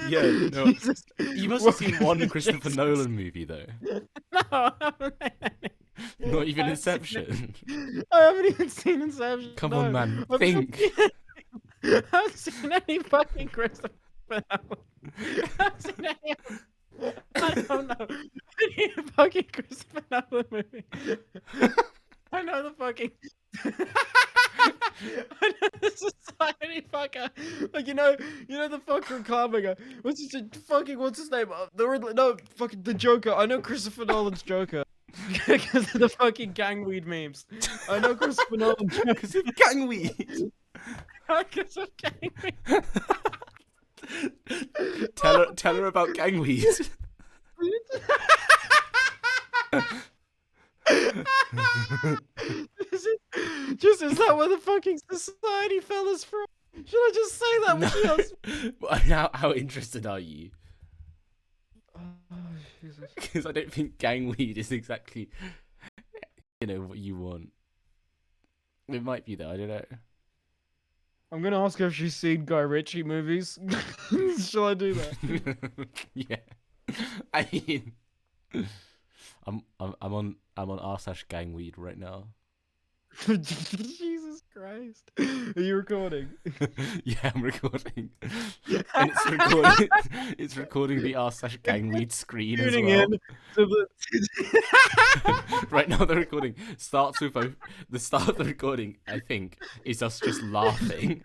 Yeah, no. Jesus. You must have seen Welcome one to Christopher Jesus. Nolan movie though. No, I haven't. Not even I haven't seen Inception. I haven't even seen Inception. Come on, No, man. I've not Think. seen I haven't seen any fucking Christopher Nolan. I haven't seen any. I don't know any fucking Christopher Nolan movie. I know the fucking. I know the society fucker. Like you know the fucking karma guy. What's his name? The Riddler. No, fucking the Joker. I know Christopher Nolan's Joker because of the fucking gangweed memes. I know Christopher Nolan's Joker Because of gangweed. because of gangweed. Tell her about gangweed. Is that where the fucking society fell us from? Should I just say that when she asks? How interested are you? Oh, Jesus. Because I don't think gangweed is exactly, what you want. It might be though. I don't know. I'm gonna ask her if she's seen Guy Ritchie movies. Shall I do that? Yeah. I mean, I'm on r/gangweed right now. Jesus Christ. Are you recording? Yeah, I'm recording. And it's recording the r/gangweed screen as Tuning well. in to the Right now the recording starts with the start of the recording, I think, is us just laughing.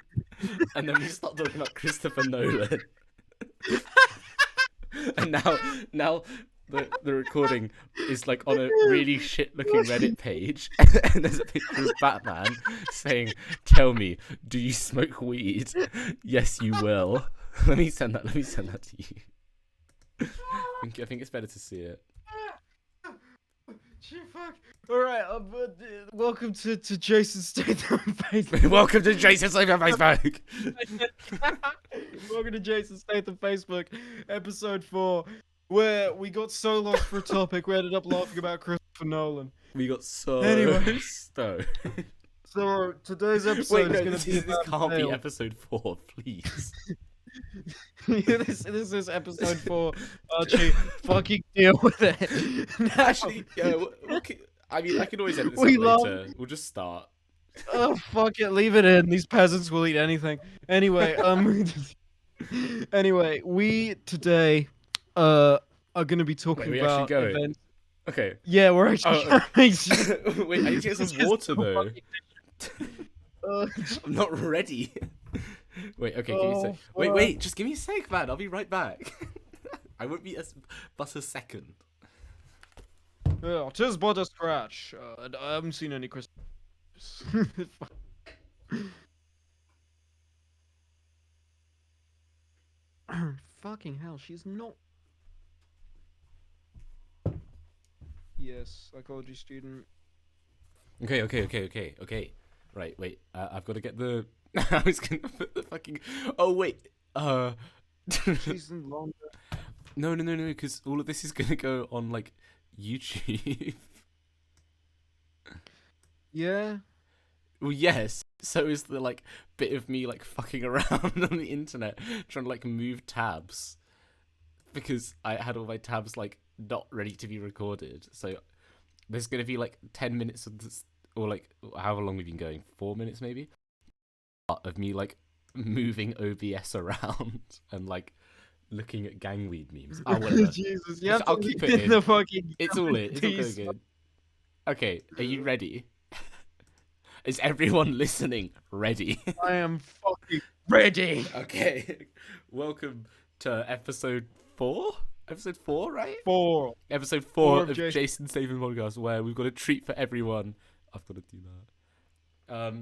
And then we start talking about Christopher Nolan. And now the recording is like on a really shit looking Reddit page, and there's a picture of Batman saying, "Tell me, do you smoke weed? Yes, you will." Let me send that to you. I think it's better to see it. fuck. Alright, welcome to Jason Statham Facebook. Welcome to Jason Statham Facebook. Welcome to Jason Statham Facebook, episode 4, where we got so lost for a topic we ended up laughing about Christopher Nolan. We got so Anyway. stoned. So today's episode Wait, is no, gonna this be can't be episode 4, please. this is episode 4. Archie, fucking deal with it. Now, Actually, yeah, I mean, I can always edit this We up later. We'll just start. oh fuck it, leave it in. These peasants will eat anything. Anyway, anyway, we today are gonna be talking Wait, we about actually going? events. Okay. Yeah, we're actually Oh, going. Wait, I need to get some water though. Uh, I'm not ready. Wait, okay, give me a sec. Wait, just give me a sec, man. I'll be right back. I won't be but a second. yeah, tis but a scratch. I haven't seen any Christmas. Fucking hell, she's not. Yes, psychology student. Okay. Right, wait. I've got to get the. I was gonna put the fucking. Oh wait. She's in London. No, because all of this is gonna go on like YouTube. Yeah. Well, yes. So is the like bit of me like fucking around on the internet trying to like move tabs because I had all my tabs like not ready to be recorded. So there's gonna be like 10 minutes of this, or like however long we've been going, 4 minutes maybe, of me like moving OBS around and like looking at gangweed memes. Oh, whatever. Jesus, you have I'll to keep leave it in. the fucking. It's all in. It's all going good. Okay, are you ready? Is everyone listening ready? I am fucking ready. Okay, welcome to episode 4? Episode 4, right? 4. Episode 4 Four of of Jason Statham Podcast, where we've got a treat for everyone. I've got to do that.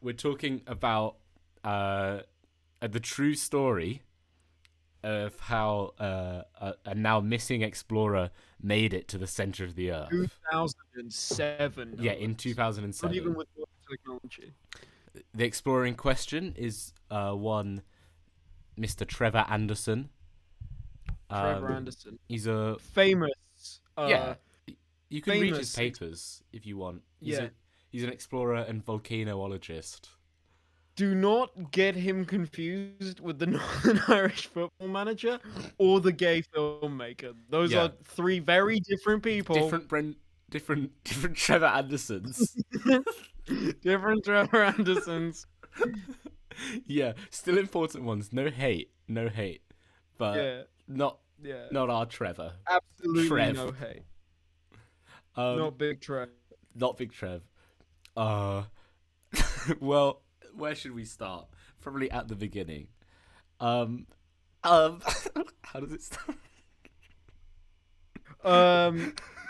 We're talking about the true story of how a now missing explorer made it to the center of the Earth. 2007. Yeah, in 2007. Not even with technology. The explorer in question is one Mr. Trevor Anderson. Trevor Anderson. He's a famous. yeah. You can read his famous papers if you want. Yeah. He's an explorer and volcanologist. Do not get him confused with the Northern Irish football manager or the gay filmmaker. Those Yeah. are three very different people. Different Trevor Andersons. Different Trevor Andersons. Yeah, still important ones. No hate, but Yeah, not yeah. not our Trevor. Absolutely Trev. no hate. Um, Not Big Trev. not Big Trev. Uh, well, where should we start? Probably at the beginning. Um, how does it start?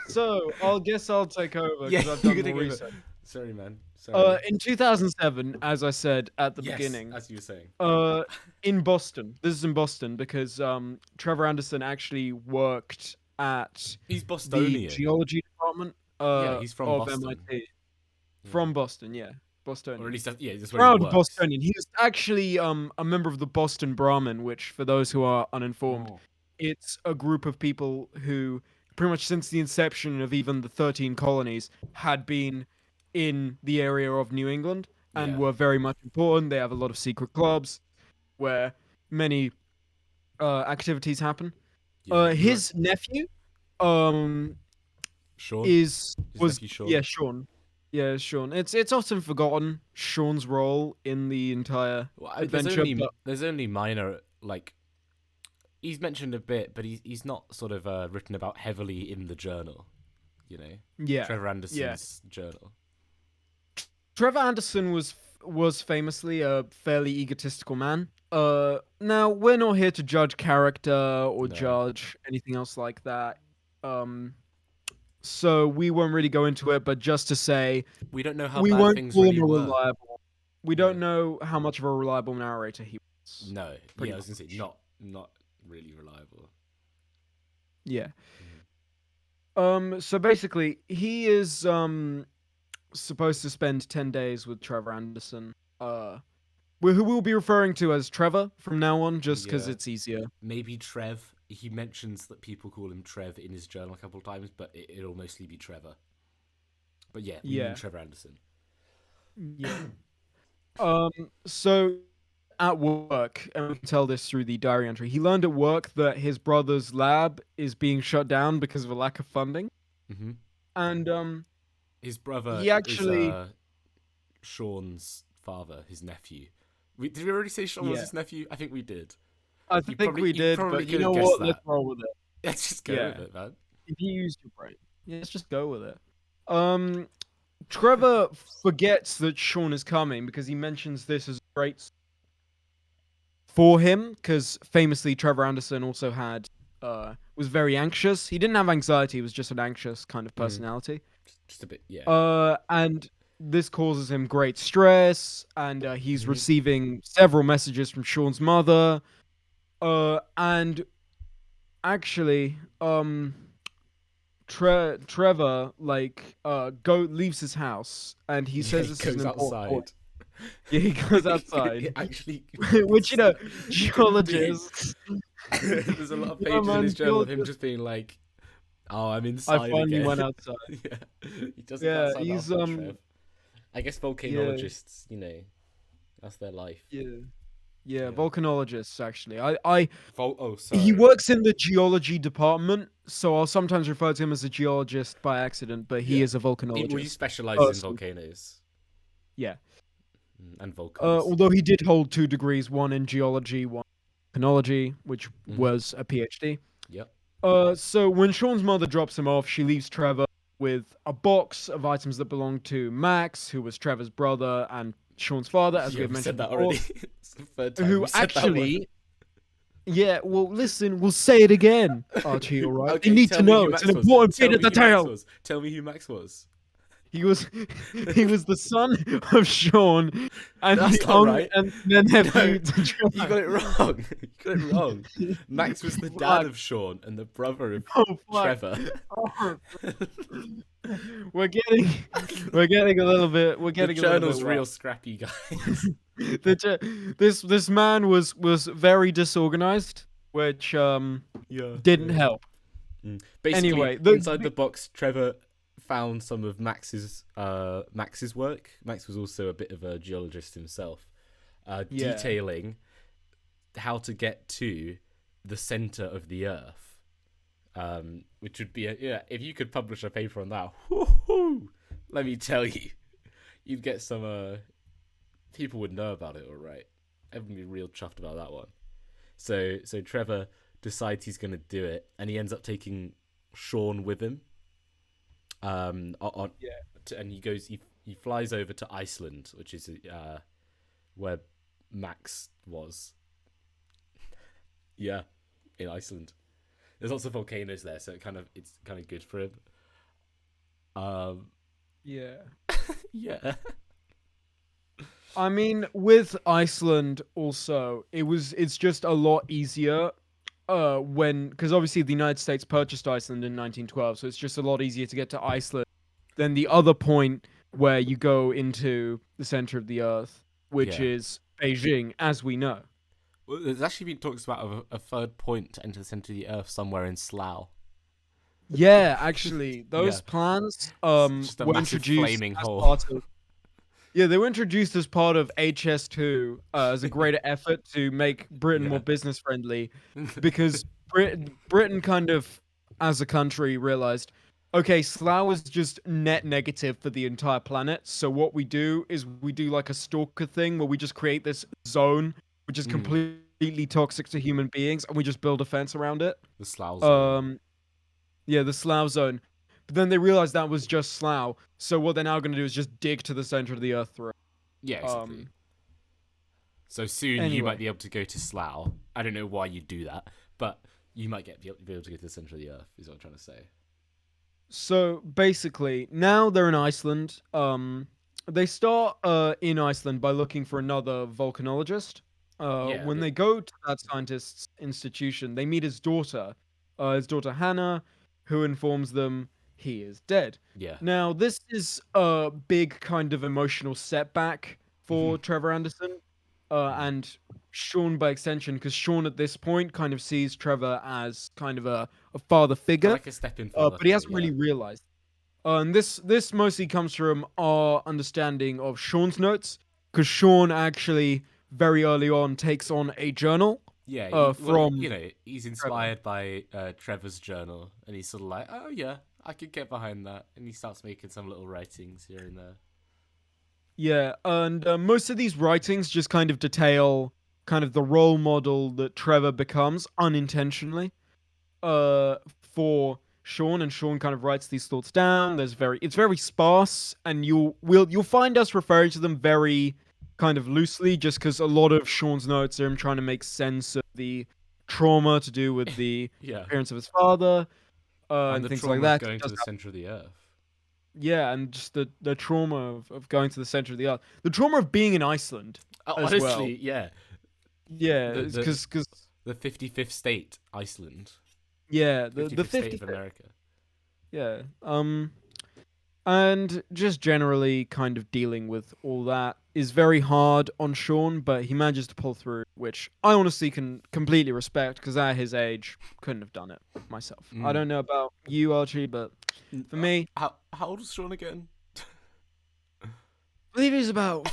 So I'll take over Yeah, because I've you're done gonna more go. research. Sorry, man. Sorry. In 2007, as I said at the Yes, beginning, as you were saying. in Boston. This is in Boston because Trevor Anderson actually worked at He's the Bostonian. geology department Yeah, he's from of Boston. MIT. Yeah. From Boston, yeah. Or Bostonian. at least, yeah, that's where he Proud works. Bostonian. He was actually a member of the Boston Brahmin, which, for those who are uninformed, Oh. it's a group of people who, pretty much since the inception of even the 13 colonies, had been in the area of New England and Yeah. were very much important. They have a lot of secret clubs where many activities happen. Yeah. His nephew, um, Sean. is His was nephew Sean. yeah Sean, yeah Sean. It's often forgotten Sean's role in the entire Well, adventure, but there's only minor, like, he's mentioned a bit, but he's not sort of written about heavily in the journal. You know, yeah, Trevor Anderson's journal. Trevor Anderson was famously a fairly egotistical man. Now we're not here to judge character or No. judge anything else like that. So we won't really go into it, but just to say, We don't know how we bad won't things call really him a were. reliable. We Yeah. don't know how much of a reliable narrator he was. No, Pretty yeah, I was gonna say much. not really reliable. Yeah. So basically, he is supposed to spend 10 days with Trevor Anderson. Who we'll be referring to as Trevor from now on, just because Yeah. it's easier. Maybe Trev. He mentions that people call him Trev in his journal a couple of times, but it'll mostly be Trevor. But yeah, we mean Trevor Anderson. Yeah. So at work, and we can tell this through the diary entry, he learned at work that his brother's lab is being shut down because of a lack of funding. Mm-hmm. And His brother he actually is Sean's father, his nephew. Did we already say Sean was his nephew? I think we did. I think we you did, probably but you could know have guessed what? that. Let's roll with it. Let's just go Yeah. with it, man. If you used your brain, let's just go with it. Trevor forgets that Sean is coming because he mentions this as a great for him, because famously Trevor Anderson also had was very anxious. He didn't have anxiety; he was just an anxious kind of personality. Just a bit, yeah. And this causes him great stress, and he's receiving several messages from Sean's mother. And actually, Trevor leaves his house, and he says this is an important point. Yeah, he goes outside. Actually, Which, geologists. There's a lot of pages in his journal of him just being like, "Oh, I'm inside I finally again." went outside. Yeah, he doesn't. Yeah, Outside he's often, Trev. I guess volcanologists, that's their life. Yeah, Yeah. volcanologists actually. Oh, sorry. He works in the geology department, so I'll sometimes refer to him as a geologist by accident, but he is a volcanologist. He specializes in volcanoes. Yeah. And volcanoes. Although he did hold 2 degrees, one in geology, one in volcanology, which was a PhD. Yep. So when Sean's mother drops him off, she leaves Trevor with a box of items that belong to Max, who was Trevor's brother and Sean's father, as we have mentioned that before, already. It's the third time who we said actually. Yeah, well, listen, we'll say it again, Archie, all right? Okay, you need to know. It's an important bit of the tale. Tell me who Max was. He was the son of Sean and That's the not right. and then nephew to You got it wrong. You got it wrong. Max was the dad of Sean and the brother of Trevor. We're getting a little bit. We're getting the a little journal's bit real scrappy, guys. This man was very disorganized, which didn't help. Basically, Anyway, inside the box, Trevor found some of Max's work. Max was also a bit of a geologist himself, Yeah. detailing how to get to the center of the Earth. Which would be if you could publish a paper on that, whoo, let me tell you, you'd get some people would know about it, all right. Everyone would be real chuffed about that one. So Trevor decides he's gonna do it, and he ends up taking Sean with him. Yeah. And he flies over to Iceland, which is where Max was. Yeah, in Iceland. There's lots of volcanoes there, so it's kind of good for him. Um, Yeah. yeah, I mean, with Iceland also, it's just a lot easier when because obviously the United States purchased Iceland in 1912, so it's just a lot easier to get to Iceland than the other point where you go into the center of the earth, which yeah. is Beijing, as we know. Well, there's actually been talks about a third point to enter the center of the Earth somewhere in Slough. Yeah, actually, Yeah, those plans it's just a were massive introduced flaming as hole. part of yeah, they were introduced as part of HS2 as a greater effort to make Britain more Yeah, business friendly, because Britain kind of, as a country, realized, okay, Slough is just net negative for the entire planet. So what we do is we do like a stalker thing where we just create this zone which is mm, completely toxic to human beings, and we just build a fence around it. the Slough zone. Um, yeah, the Slough zone. But then they realized that was just Slough. So what they're now going to do is just dig to the center of the earth through. Yeah, exactly. Um. So soon you might Anyway, be able to go to Slough. I don't know why you do that, but you might be able to go to the center of the Earth. Is what I'm trying to say. so basically, now they're in Iceland. They start in Iceland by looking for another volcanologist. Yeah, When they go to that scientist's institution, they meet his daughter Hannah, who informs them he is dead. yeah. Now, this is a big kind of emotional setback for Trevor Anderson, and Sean by extension, because Sean at this point kind of sees Trevor as kind of a father Kind of figure, like a step-in father but he figure. hasn't Yeah. really realized. And this mostly comes from our understanding of Sean's notes, because Sean actually very early on takes on a journal Yeah, from he's Trevor. inspired by Trevor's journal, and he's sort of like, oh yeah, I could get behind that, and he starts making some little writings here and there. Yeah, and most of these writings just kind of detail kind of the role model that Trevor becomes unintentionally for Sean, and Sean kind of writes these thoughts down. It's very sparse, and you'll find us referring to them very kind of loosely, just because a lot of Sean's notes are him trying to make sense of the trauma to do with the Yeah, appearance of his father and and the things like trauma of that. He going to does the have, center of the earth. yeah, and just the trauma of going to the center of the earth, the trauma of being in Iceland as well. Honestly, yeah, Yeah, the the because the 55th state, Iceland, yeah, the 55th state of 55th. America. Yeah. And just generally kind of dealing with all that is very hard on Sean, but he manages to pull through, which I honestly can completely respect because at his age, couldn't have done it myself. I Mm. don't know about you, Archie, but for me, How old is Sean again? I believe he's about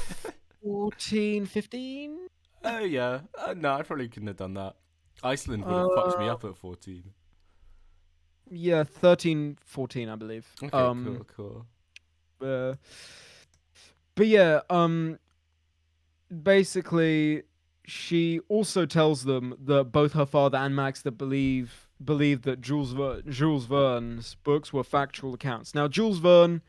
14, 15. Oh yeah, no, I probably couldn't have done that. Iceland would have fucked me Uh, up at 14. yeah, 13, 14, I believe. Okay, cool, cool. Uh, but yeah, basically she also tells them that both her father and Max that believe that Jules Verne's books were factual accounts. Now Jules Verne,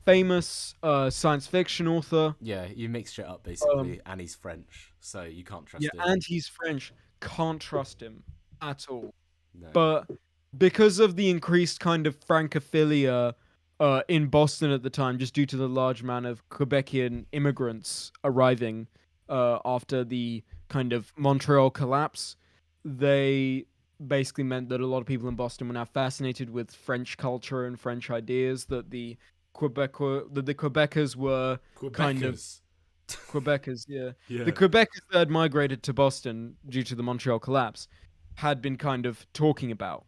famous science fiction author, Yeah, you mix shit up um basically, and he's French, so you can't yeah, trust him. and he's French. Can't trust him at all. No. But because of the increased kind of Francophilia in Boston at the time, just due to the large amount of Quebecian immigrants arriving after the kind of Montreal collapse, they basically meant that a lot of people in Boston were now fascinated with French culture and French ideas. That the Quebecers were kind of Quebecers. Quebecers, yeah. The Yeah. Quebecers that had migrated to Boston due to the Montreal collapse had been kind of talking about.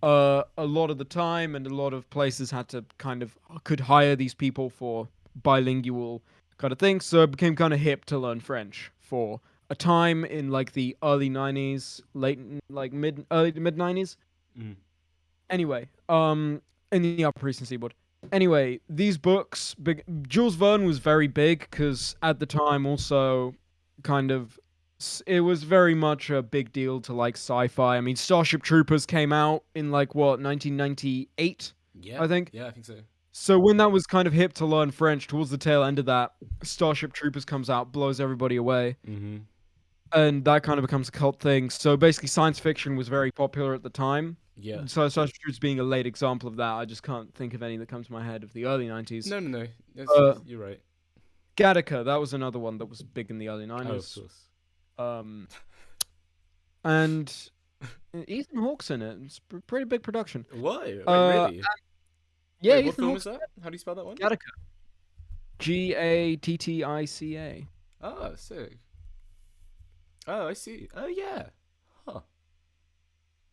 A lot of the time, and a lot of places had to kind of could hire these people for bilingual kind of things, so it became kind of hip to learn French for a time in like the early 90s, early to mid 90s. Mm. Anyway, in the Upper Eastern Seaboard. Anyway, these books, Jules Verne was very big because at the time also kind of it was very much a big deal to like sci-fi. I mean, Starship Troopers came out in like what 1998, Yeah, I think. yeah, I think so. So when that was kind of hip to learn French, towards the tail end of that, Starship Troopers comes out, blows everybody away, Mm-hmm. and that kind of becomes a cult thing. So basically, science fiction was very popular at the time. Yeah. So Starship Troopers being a late example of that, I just can't think of any that comes to my head of the early 90s. No, no, no. Uh, You're right. Gattaca, that was another one that was big in the early Oh, of 90s. course. And Ethan Hawke's in it. It's a pretty big production. What? Wait, Uh, really? Yeah, Wait, what Ethan film Hawke's is that? How do you spell that one? Gattaca. Gattica. Oh, sick. Oh, I see. Oh, yeah. Huh.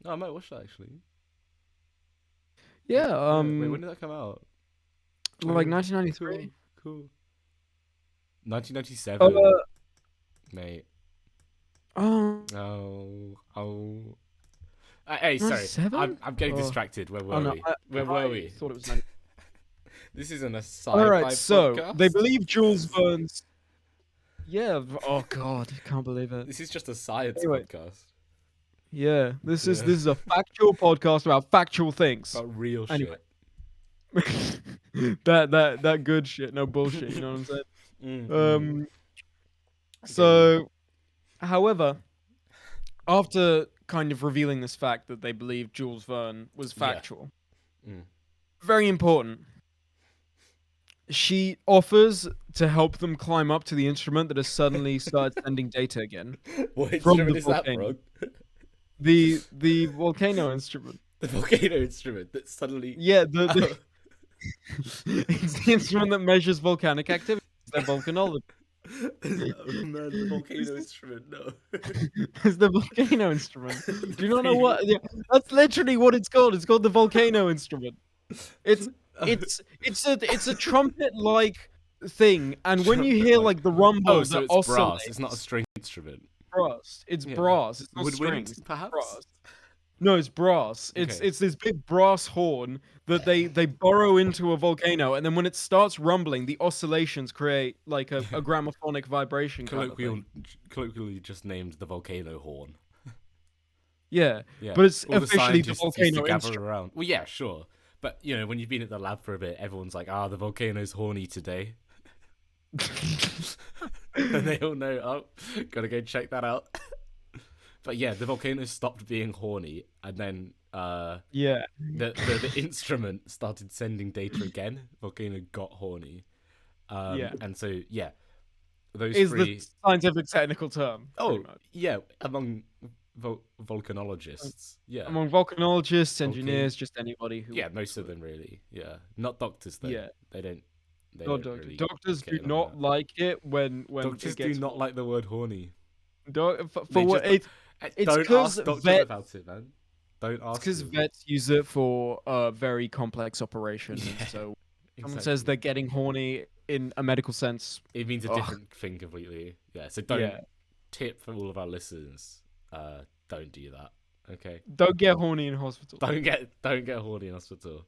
No, I might watch that actually. Yeah, Wait, when did that come out? like Oh, 1993. Cool. 1997, mate. Oh, Oh. Hey, sorry. 97? I'm getting distracted. Where were no, we? Where were we? thought it was 90. This isn't a sci-fi All right, so podcast. they believe Jules Verne's. Yeah. Oh God, I can't believe it. This is just a science Anyway. podcast Yeah, this Yeah. is a factual podcast about factual things. about real Anyway. shit. that good shit, no bullshit. You know what I'm saying? Mm. So, however, after kind of revealing this fact that they believe Jules Verne was Yeah. factual, Mm. very important, she offers to help them climb up to the instrument that has suddenly started sending data again. What From instrument the is that volcano. from? The volcano instrument. The volcano instrument that suddenly. Yeah, Oh. it's the instrument that measures volcanic activity. It's their volcanology. Oh man, the volcano instrument. No. It's the volcano instrument. Do you not know what? Yeah, that's literally what it's called. It's called the volcano instrument. It's a trumpet like thing, and when you hear like the rumble, Oh, so that it's brass. oscillates, It's not a string instrument. brass. It's Yeah. brass. It's not Woodwind, strings. perhaps? Brass. No, it's brass. Okay. It's this big brass horn that they burrow into a volcano, and then when it starts rumbling, the oscillations create like a gramophonic vibration. Kind of thing. Colloquially just named the volcano horn. Yeah, Yeah, but it's all the officially the scientists used to volcano gather instrument. around. Well, yeah, sure, but you know when you've been at the lab for a bit, everyone's like, "Ah, the volcano's horny today," and they all know, "Oh, gotta go check that out." But yeah, the volcano stopped being horny, and then Yeah. the instrument started sending data again. Volcano got horny, Yeah. and so yeah, those Is three. the scientific technical term. Oh, pretty much. yeah, among volcanologists. Yeah. Among volcanologists, engineers, just anybody who. Yeah, most of them really. Yeah. Not doctors though. Yeah. They don't Not doctors. really Doctors get do in on not that. like it when Doctors it gets do not like the word horny. for They what just- it's don't 'cause ask doctors vets- about it, man. Don't ask. because them. vets use it for a very complex operation. Yeah, And so someone Exactly. says they're getting horny in a medical sense. It means a Ugh. different thing completely. Yeah. So don't Yeah. tip for all of our listeners. Don't do that. Okay. Don't get horny in hospital. Don't get horny in hospital.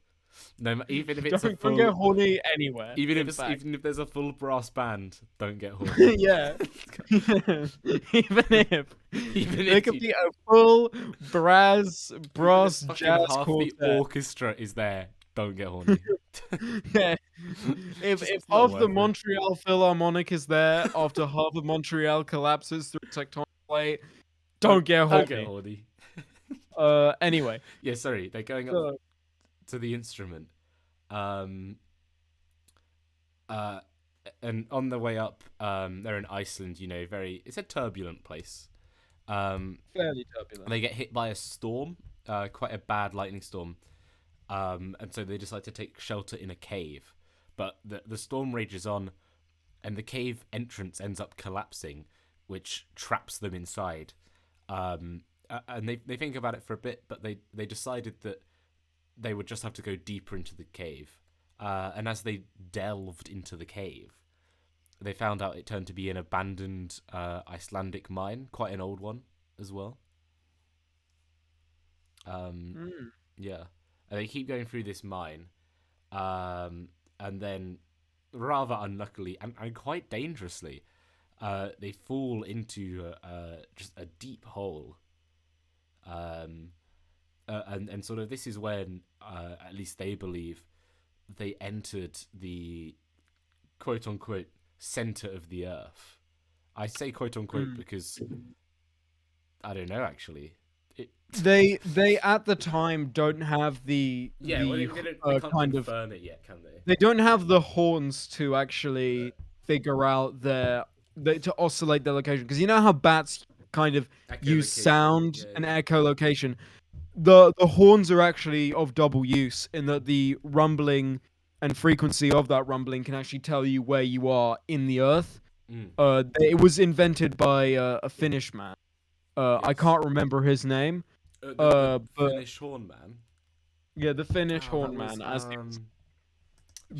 No, even if it's a Don't full, get horny anywhere. even in if fact. even if there's a full brass band, don't get horny. Yeah. Even if Even there if could you- be a full brass even if jazz fucking half the quartet. orchestra is there, don't get horny. Yeah. If Just not half the worth it. Montreal Philharmonic is there after half of Montreal collapses through tectonic plate, don't get horny. Don't get horny. Anyway. Yeah, sorry, they're going up So, to the instrument. And on the way up, they're in Iceland, you know, it's a turbulent place. fairly turbulent. They get hit by a storm, quite a bad lightning storm. And so they decide to take shelter in a cave. But the storm rages on, and the cave entrance ends up collapsing, which traps them inside. And they think about it for a bit, but they decided that they would just have to go deeper into the cave. And as they delved into the cave, they found out it turned to be an abandoned Icelandic mine, quite an old one as well. Um, Mm. yeah, and they keep going through this mine, and then rather unluckily and quite dangerously, they fall into just a deep hole. Um, and sort of this is when, at least they believe, they entered the quote unquote center of the earth. I say quote unquote Mm. because I don't know actually. It They at the time don't have the yeah, well they can't kind of confirm it yet, can they? they don't have the horns to actually figure out to oscillate their location, because you know how bats kind of use Echolocation. sound Yeah, and yeah. echolocation. The horns are actually of double use in that the rumbling and frequency of that rumbling can actually tell you where you are in the earth. Mm, It was invented by a Finnish man. I yes. can't remember his name. The But Finnish horn man. yeah, the Finnish Oh, that horn was man, as he was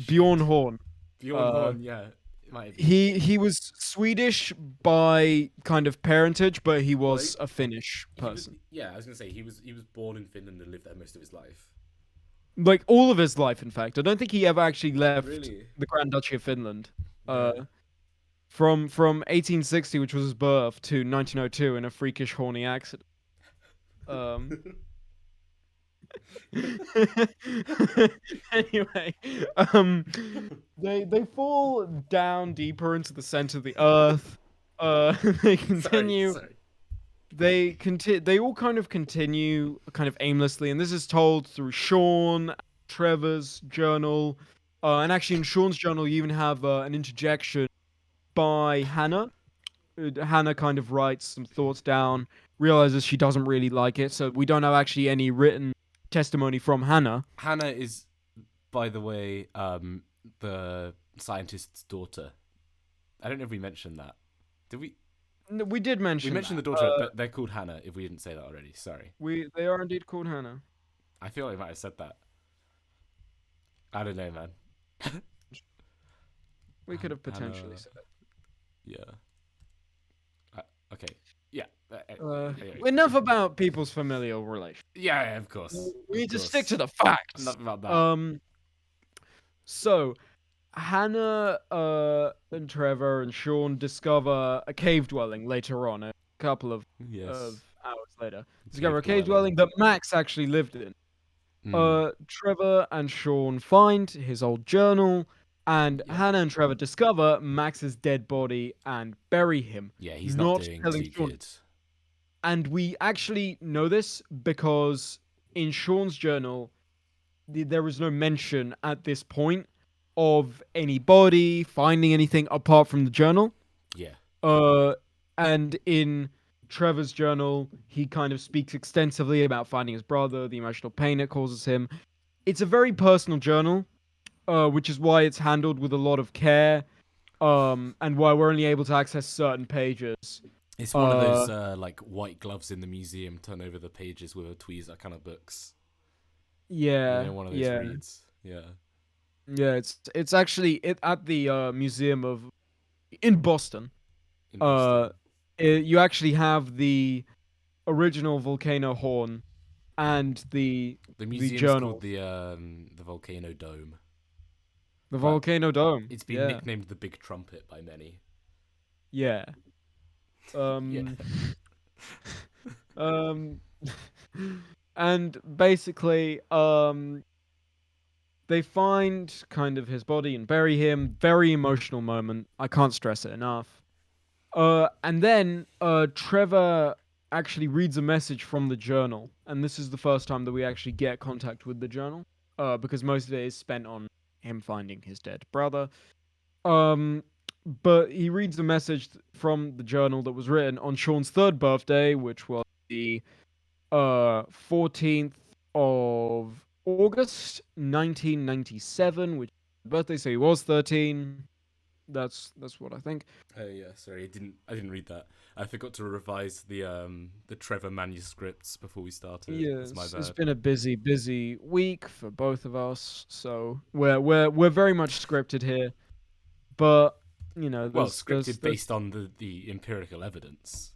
Bjorn shit. Horn. Bjorn Uh, Horn. Yeah, it might have been. he was Swedish by kind of parentage, but he Well, was a Finnish he was. person. Yeah, I was gonna say he was born in Finland and lived there most of his life. Like all of his life, in fact. I don't think he ever actually left Really? the Grand Duchy of Finland. Yeah. From 1860, which was his birth, to 1902 in a freakish horny accident. Um. Anyway, um, they fall down deeper into the center of the earth. They sorry, continue. sorry. They all kind of continue kind of aimlessly, and this is told through Sean, Trevor's journal, and actually in Sean's journal you even have an interjection by Hannah. Hannah kind of writes some thoughts down, realizes she doesn't really like it, so we don't have actually any written testimony from Hannah. Hannah is, by the way, the scientist's daughter. I don't know if we mentioned that. Did we? We did We mention mentioned that. the daughter, but they're called Hannah. If we didn't say that already, sorry. They are indeed called Hannah. I feel like I might have said that. I don't know, man. We could have potentially Hannah. said it. Yeah. Okay. Yeah. Anyway. Enough about people's familial relations. Yeah, of course. We need Of to course. stick to the facts. Enough about that. So Hannah, and Trevor and Sean discover a cave dwelling later on, a couple of Yes. hours later. Discover a Cave cave dwelling that Max actually lived in. Mm. Trevor and Sean find his old journal, and Yep. Hannah and Trevor discover Max's dead body and bury him. Yeah, he's not Not doing telling too Sean. good. And we actually know this because in Sean's journal, there is no mention at this point of anybody finding anything apart from the journal. Yeah. And in Trevor's journal, he kind of speaks extensively about finding his brother, the emotional pain it causes him. It's a very personal journal, which is why it's handled with a lot of care, and why we're only able to access certain pages. It's one of those like white gloves in the museum, turn over the pages with a tweezer kind of books. Yeah, One of those yeah, reads. Yeah. yeah. It's actually at the museum of in Boston. In Uh, Boston. you actually have the original volcano horn and The the museum's called journal, the Volcano Dome. the But volcano dome. it's been Yeah, nicknamed the Big Trumpet by many. yeah. Yeah. Um, and basically, they find kind of his body and bury him. Very emotional moment. I can't stress it enough. And then Trevor actually reads a message from the journal, and this is the first time that we actually get contact with the journal. Because most of it is spent on him finding his dead brother. Um, but he reads a message from the journal that was written on Sean's third birthday, which was the 14th of August 1997, which is his birthday, so he was 13. That's what I think. Oh yeah, sorry, I didn't read that. I forgot to revise the Trevor manuscripts before we started. That's my Yes, it's bad. been a busy week for both of us, so we're very much scripted here. But You know, Well, there's scripted based on the empirical evidence.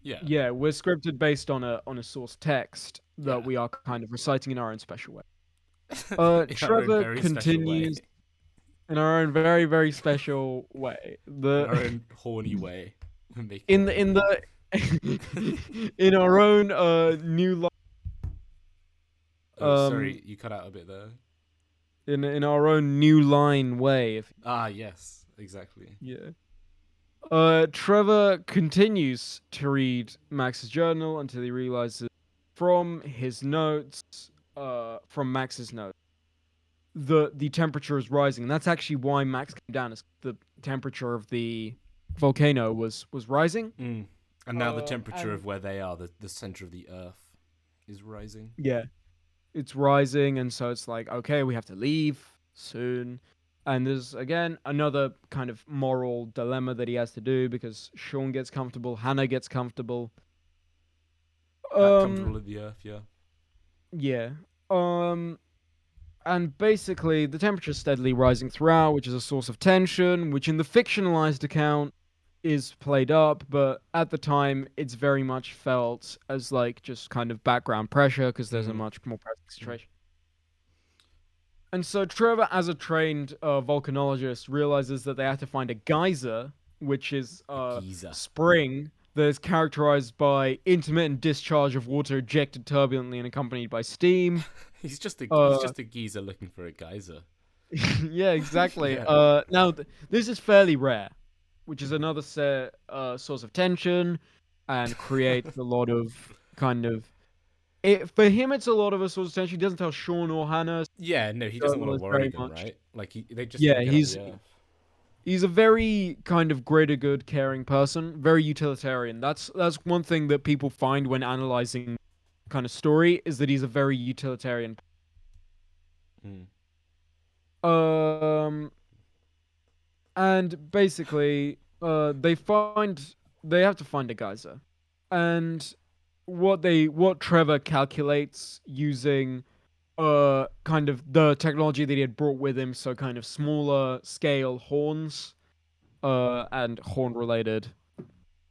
Yeah, yeah, we're scripted based on a source text that yeah. we are kind of reciting in our own special way. In our own Trevor very special way. continues in our own very very special way. In The our own horny way. We're making in the in our own new Oh, um sorry, you cut out a bit there. in our own new line way. If Ah, yes, exactly. yeah. Trevor continues to read Max's journal until he realizes from his notes, from Max's notes, the temperature is rising. And that's actually why Max came down. Is the temperature of the volcano was rising. Mm. And now the temperature And of where they are, the center of the Earth, is rising. yeah, it's rising, and so it's like, okay, we have to leave soon. And there's again another kind of moral dilemma that he has to do because Sean gets comfortable, Hannah gets comfortable. Comfortable Um, at the Earth, yeah. yeah. Um, and basically the temperature's steadily rising throughout, which is a source of tension, which in the fictionalized account is played up, but at the time it's very much felt as like just kind of background pressure because there's a Mm-hmm. much more pressing situation. And so Trevor, as a trained volcanologist, realizes that they have to find a geyser, which is A a geezer. spring that is characterized by intermittent discharge of water ejected turbulently and accompanied by steam. He's Uh, just a geezer looking for a geyser. yeah, exactly. Yeah. Now this is fairly rare, which is another source of tension, and creates a lot of kind of. For him, it's a lot of a source of tension. He doesn't tell Sean or Hannah. Yeah, no, he doesn't want to Journalist worry very them, much. right? Like they just want Yeah, to get off the Earth. he's a very kind of greater good, caring person, very utilitarian. That's one thing that people find when analyzing kind of story is that he's a very utilitarian. Mm. Um, and basically, they have to find a geyser, and what Trevor calculates using kind of the technology that he had brought with him, so kind of smaller scale horns, and horn related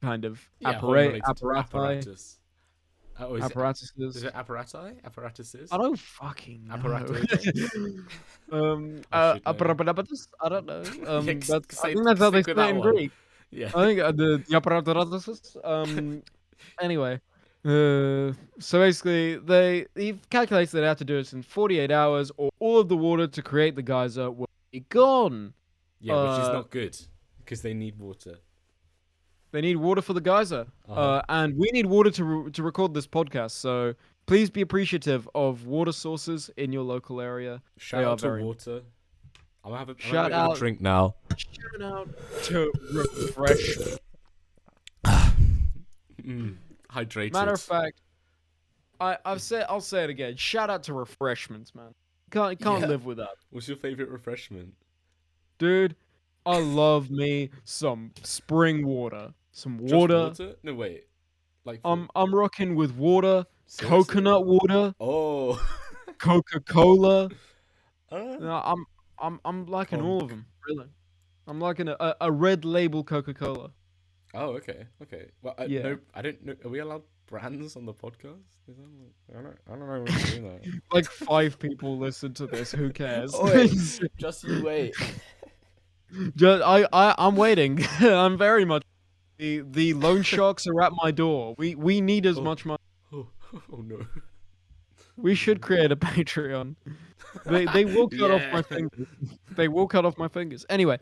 kind of Yeah, horn related apparati apparatus. Oh, is apparatuses. it apparati? Apparatuses? I don't fucking know. Apparatus? I should know. Apparatus? I don't know. Yeah, I think that's how they stick with say it that in one. Greek. Yeah. I think the apparatuses. Anyway. So basically, he calculates that they have to do this in 48 hours, or all of the water to create the geyser will be gone. Yeah, which is Uh, not good because they need water. They need water for the geyser, Uh-huh. and we need water to record this podcast. So please be appreciative of water sources in your local area. Shout They are out to very water. I'm gonna have a shout bit of a out drink now. shout out to refresh. Matter of Hydrated. fact, I'll say it again. Shout out to refreshments, man. Can't Yeah. live without, What's your favorite refreshment? dude. I love me some spring water, some Just water. water? No, wait. Like for I'm rocking with water, seriously? coconut water, Oh. Coca-Cola. uh, No, I'm liking all of Conk. them. Really, I'm liking a red label Coca-Cola. Oh, okay, okay. Well, Yeah, no, I don't know. Are we allowed brands on the podcast? Is that I don't know if we're doing that. like 5 people listen to this. Who cares? Oi, just you wait. I'm waiting. I'm very much. The loan sharks are at my door. We need as Oh, much money. oh, oh no. We should create a Patreon. They will cut off Yeah. my fingers. They will cut off my fingers. Anyway,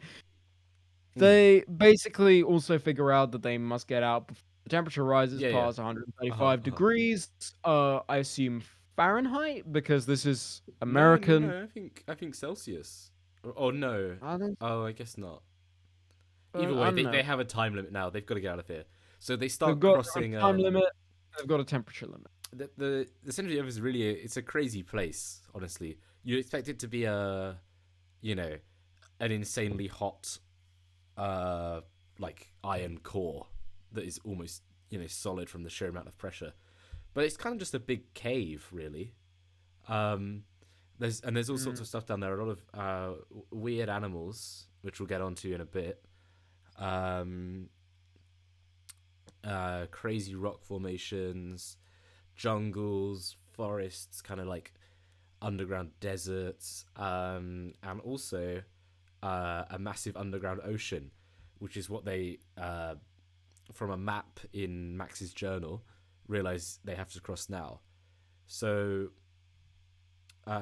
Mm. they basically also figure out that they must get out before the temperature rises Yeah, yeah. past 135 Uh-huh. degrees. I assume Fahrenheit because this is No, no, American. no. I think Celsius. Oh no. I don't. Oh, I guess not. Either I way, don't they know. have a time limit now. They've got to get out of here. So they They've start got crossing. a time limit. They've got a temperature limit. The center of the Earth is really it's a crazy place. Honestly, you'd expect it to be you know, an insanely hot, like iron core that is almost solid from the sheer amount of pressure. But it's kind of just a big cave, really. There's all sorts of stuff down there. A lot of weird animals, which we'll get onto in a bit. Um, Crazy rock formations, jungles, forests, kind of like underground deserts, and also a massive underground ocean, which is what they, from a map in Max's journal, realize they have to cross now. So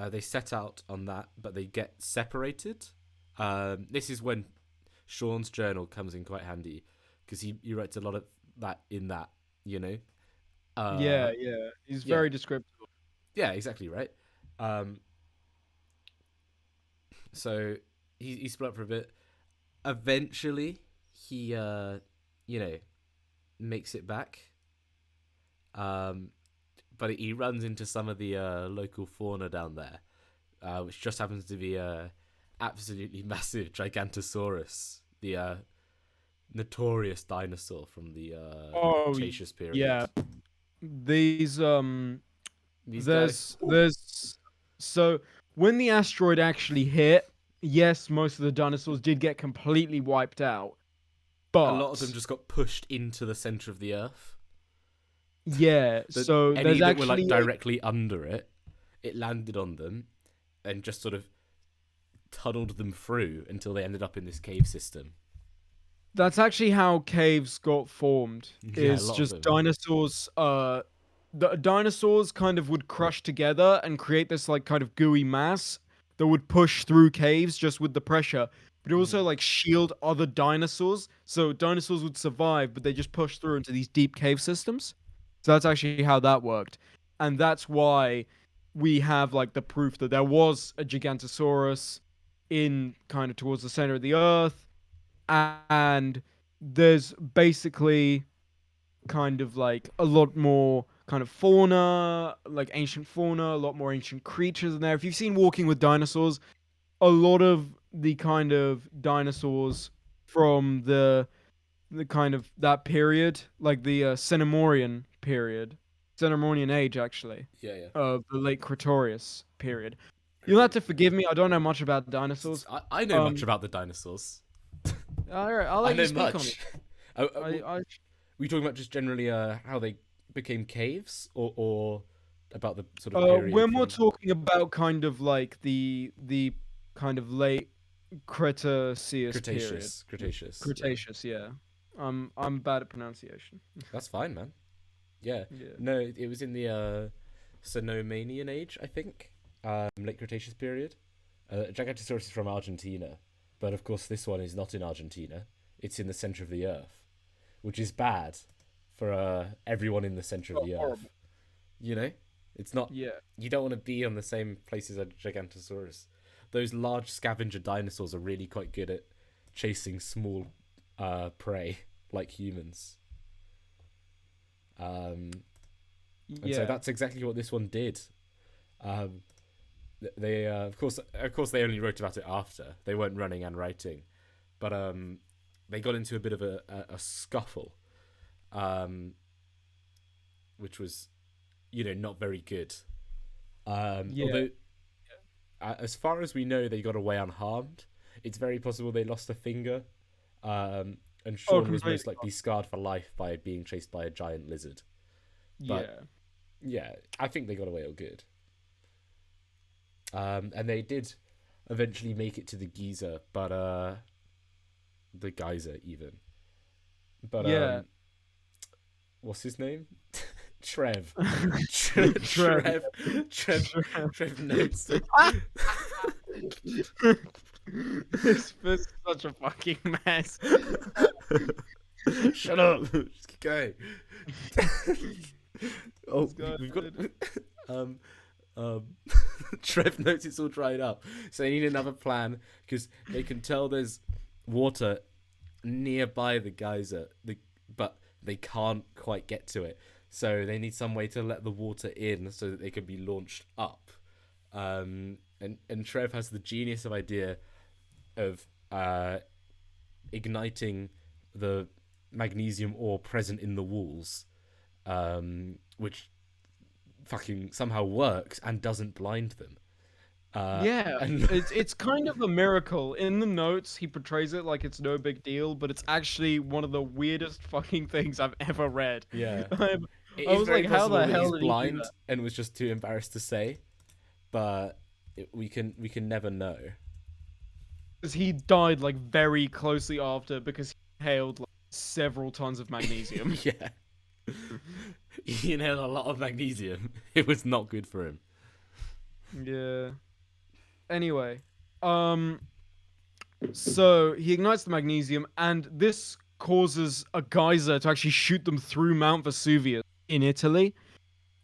they set out on that, but they get separated. This is when Sean's journal comes in quite handy because he writes a lot of that in that, you know. Yeah, Uh, yeah. He's yeah, very descriptive. yeah, exactly right. Um, so he split up for a bit. Eventually, he you know, makes it back. Um, but he runs into some of the local fauna down there, which just happens to be a absolutely massive Gigantosaurus, the notorious dinosaur from the Oh, Cretaceous period. yeah. These These guys, there's so when the asteroid actually hit, yes, most of the dinosaurs did get completely wiped out. a lot of them But just got pushed into the center of the Earth. yeah, That so any there's that were actually like directly under it, it landed on them and just sort of tunneled them through until they ended up in this cave system. that's actually how caves got formed. Yeah, a Is lot of just them. dinosaurs the dinosaurs kind of would crush together and create this like kind of gooey mass that would push through caves just with the pressure. But it also Mm. like shield other dinosaurs. So dinosaurs would survive, but they just push through into these deep cave systems. So that's actually how that worked. And that's why we have like the proof that there was a Gigantosaurus in kind of towards the center of the earth. And there's basically kind of like a lot more kind of fauna, like ancient fauna, a lot more ancient creatures in there. If you've seen Walking with Dinosaurs, a lot of the kind of dinosaurs from the kind of that period, like the Cenomorian period, Cenomorian age actually, Yeah, yeah. of the late Cretaceous period. You'll have to Cretaceous. forgive me. I don't know much about dinosaurs. I know much Um, about the dinosaurs. all right, I'll I let you know speak on it. much. uh, uh, I we talking about just generally how they became caves, or about the sort of period We're more from talking about kind of like the kind of late Cretaceous period. Cretaceous? Cretaceous. Yeah, Cretaceous, yeah. I'm bad at pronunciation. that's fine, man. Yeah, Yeah. no, it was in the Cenomanian age, I think. Late Cretaceous period. Gigantosaurus is from Argentina, but of course this one is not in Argentina. It's in the center of the Earth, which is bad for everyone in the center of Oh, the Earth. horrible. You know, it's not. Yeah. You don't want to be on the same places as Gigantosaurus. Those large scavenger dinosaurs are really quite good at chasing small prey like humans. And so Yeah. that's exactly what this one did. Um, they of course they only wrote about it after they weren't running and writing, but they got into a bit of a scuffle, um, which was, you know, not very good. Yeah. Although, as far as we know, they got away unharmed. It's very possible they lost a finger, and Oh, Sean was most completely. likely scarred for life by being chased by a giant lizard. But Yeah. yeah, I think they got away all good. And they did eventually make it to the Giza, but the geyser even. But Yeah. what's his name? Trev. Trev. Trev notes that. This is such a fucking mess. Shut up. Just keep going. Oh, This guy we've got. did- Um, um, Trev notes it's all dried up, so they need another plan because they can tell there's water nearby the geyser, but they can't quite get to it. So they need some way to let the water in so that they can be launched up. And Trev has the genius of idea of igniting the magnesium ore present in the walls, which fucking somehow works and doesn't blind them. Yeah, And it's kind of a miracle. In the notes, he portrays it like it's no big deal, but it's actually one of the weirdest fucking things I've ever read. yeah, I'm, it I is was very like, how possible the that hell he's did he do blind that? and was just too embarrassed to say, but we can never know. 'Cause he died like very closely after because he inhaled like several tons of magnesium. Yeah, he inhaled a lot of magnesium. It was not good for him. Yeah. Anyway, um, so he ignites the magnesium, and this causes a geyser to actually shoot them through Mount Vesuvius in Italy.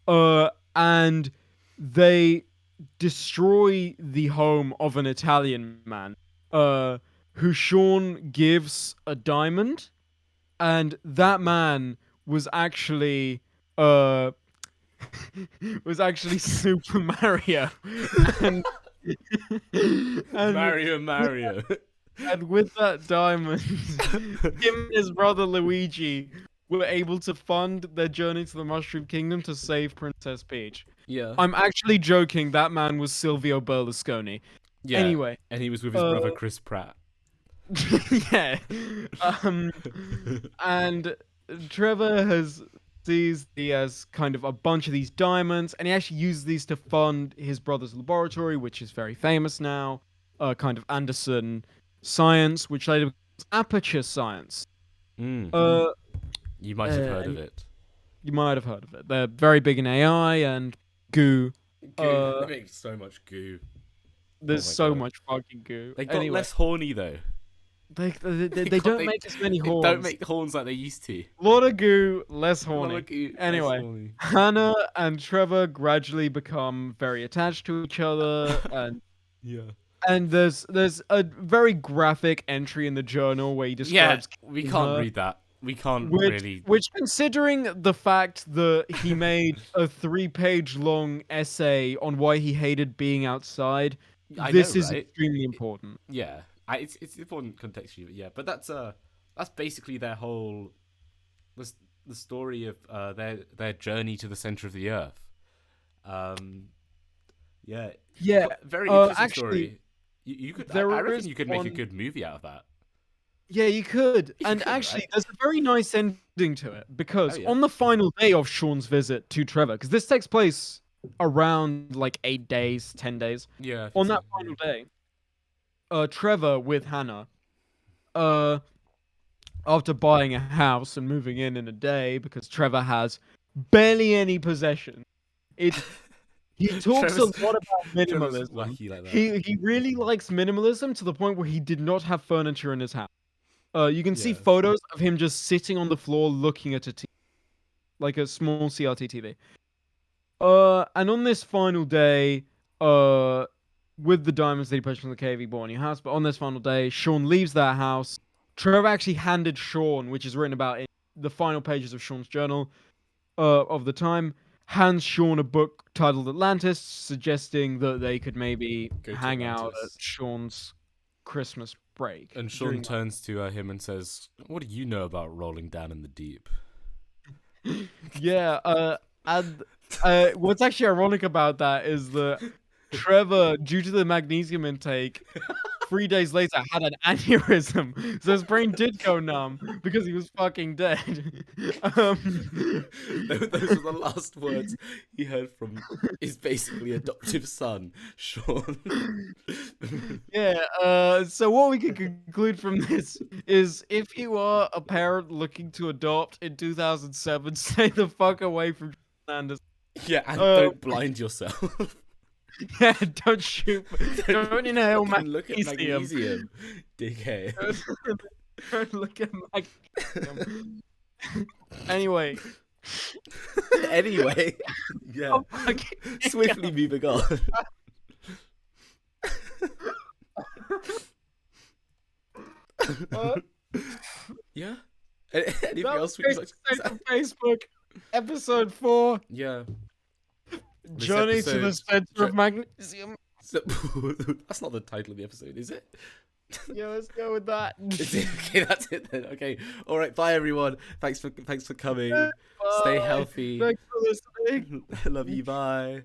And they destroy the home of an Italian man, who Sean gives a diamond, and that man was actually, uh, was actually Super Mario, and and Mario, with Mario. and with that diamond, him and his brother Luigi were able to fund their journey to the Mushroom Kingdom to save Princess Peach. Yeah, I'm actually joking. That man was Silvio Berlusconi. yeah, Anyway, and he was with his uh, brother Chris Pratt. yeah, um, and Trevor he has kind of a bunch of these diamonds, and he actually uses these to fund his brother's laboratory, which is very famous now. Kind of Anderson science, which later becomes Aperture Science. Mm, Uh, you might have heard of and it. you might have heard of it. They're very big in AI and goo. Goo. Uh, They make so much goo. Oh there's my so god. much fucking goo. They got Anyway, less horny though. they don't make as many They don't horns. make horns like they used to. Lot of goo, less A lot horny. of goo, less Anyway, horny. Hannah and Trevor gradually become very attached to each other, Yeah. and there's a very graphic entry in the journal where he Yeah, describes we kissing can't her, read that. We can't which really. which considering the fact that he made a 3-page long essay on why he hated being outside, I know, this is right? extremely important. Yeah, it's important contextually, but yeah. But that's basically their whole the story of their journey to the center of the earth. Um, yeah, Yeah, very interesting actually, story. You could, I there reckon is you could make a one. good movie out of that. Yeah, you could. You And could, actually, right? there's a very nice ending to it Oh because yeah. on the final day of Sean's visit to Trevor, because this takes place around like 8 days, 10 days. Yeah, I think On so. that final day, Trevor with Hannah, uh, after buying a house and moving in a day, because Trevor has barely any possession, it he talks a Trevor's lot about Trevor's minimalism. wacky like that. He really likes minimalism to the point where he did not have furniture in his house. You can see Yeah. photos of him just sitting on the floor looking at a TV, like a small CRT TV. And on this final day, with the diamonds that he purchased from the cave, he bought a new house. But on this final day, Sean leaves that house. Trevor actually handed Sean, which is written about in the final pages of Sean's journal, of the time, hands Sean a book titled Atlantis, suggesting that they could maybe Go to hang out at Atlantis. Sean's Christmas break. And Sean during turns to him and says, "What do you know about rolling down in the deep?" Yeah, and what's actually ironic about that is that Trevor, due to the magnesium intake, 3 days later had an aneurysm, so his brain did go numb because he was fucking dead. Those were the last words he heard from his basically adoptive son, Sean. Yeah, so what we can conclude from this is if you are a parent looking to adopt in 2007, stay the fuck away from Anderson. Yeah, and Uh, don't blind yourself. Yeah, don't shoot. Don't inhale Fucking look at magnesium. magnesium, dickhead. Don't look at magnesium. Anyway. Anyway, yeah. Oh, fucking Swiftly moving on. Uh, Yeah. Anything that else was we can State of Facebook, episode 4, Yeah. This Journey to the episode- Center of Magnesium. So, that's not the title of the episode, is it? Yeah, let's go with that. Is it? Okay, that's it then. Okay. All right. Bye, everyone. Thanks for coming. Stay Bye. healthy. Thanks for listening. Love you. Bye.